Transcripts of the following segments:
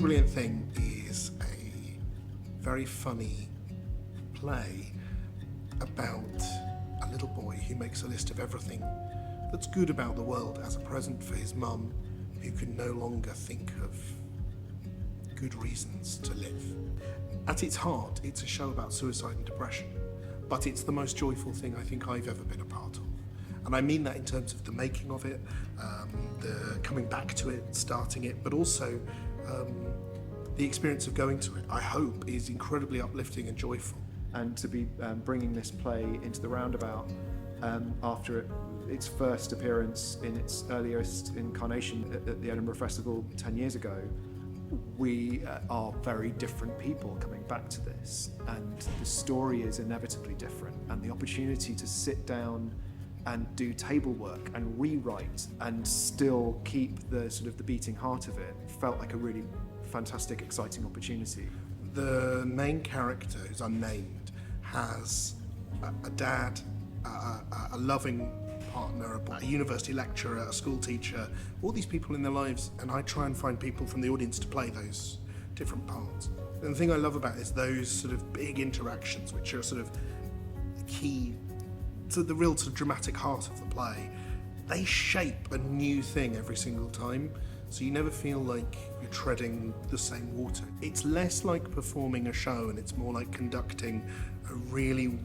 Brilliant Thing is a very funny play about a little boy who makes a list of everything that's good about the world as a present for his mum, who can no longer think of good reasons to live. At its heart, it's a show about suicide and depression, but it's the most joyful thing I think I've ever been a part of. And I mean that in terms of the making of it, the coming back to it, starting it, but also the experience of going to it, I hope, is incredibly uplifting and joyful. And to be bringing this play into the roundabout after its first appearance in its earliest incarnation at the Edinburgh Festival 10 years ago, we are very different people coming back to this, and the story is inevitably different, and the opportunity to sit down and do table work and rewrite and still keep the sort of the beating heart of it felt like a really fantastic, exciting opportunity. The main character, who's unnamed, has a dad, a loving partner, a university lecturer, a school teacher, all these people in their lives, and I try and find people from the audience to play those different parts. And the thing I love about it is those sort of big interactions, which are sort of key to the real sort of dramatic heart of the play. They shape a new thing every single time, so you never feel like you're treading the same water. It's less like performing a show, and it's more like conducting a really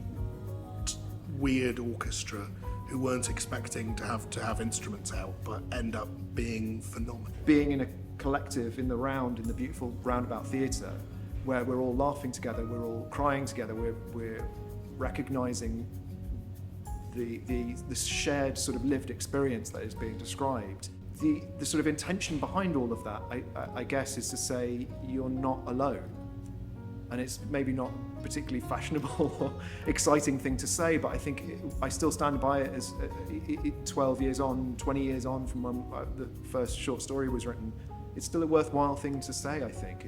weird orchestra who weren't expecting to have instruments out, but end up being phenomenal. Being in a collective in the beautiful roundabout theatre, where we're all laughing together, we're all crying together, we're recognising the shared sort of lived experience that is being described. The sort of intention behind all of that, I guess, is to say you're not alone. And it's maybe not particularly fashionable or exciting thing to say, but I think I still stand by it as 12 years on, 20 years on from when the first short story was written. It's still a worthwhile thing to say, I think.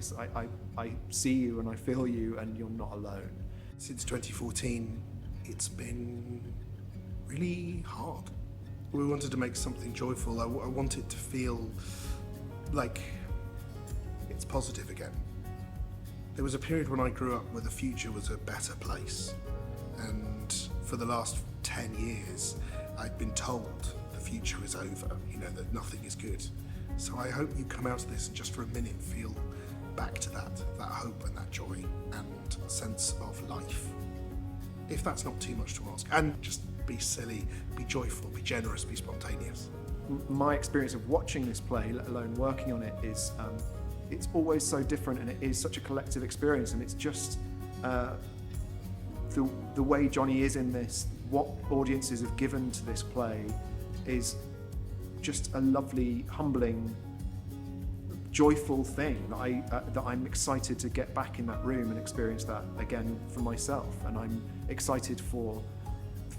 I see you and I feel you, and you're not alone. Since 2014, it's been really hard. We wanted to make something joyful. I want it to feel like it's positive again. There was a period when I grew up where the future was a better place, and for the last 10 years I've been told the future is over, that nothing is good. So I hope you come out of this and just for a minute feel back to that hope and that joy and sense of life. If that's not too much to ask. And just be silly, be joyful, be generous, be spontaneous. My experience of watching this play, let alone working on it, is it's always so different, and it is such a collective experience, and it's just the way Johnny is in this, what audiences have given to this play is just a lovely, humbling, joyful thing that I'm excited to get back in that room and experience that again for myself. And I'm excited for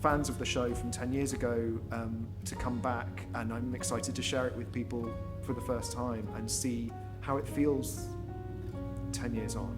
fans of the show from 10 years ago to come back, and I'm excited to share it with people for the first time and see how it feels 10 years on.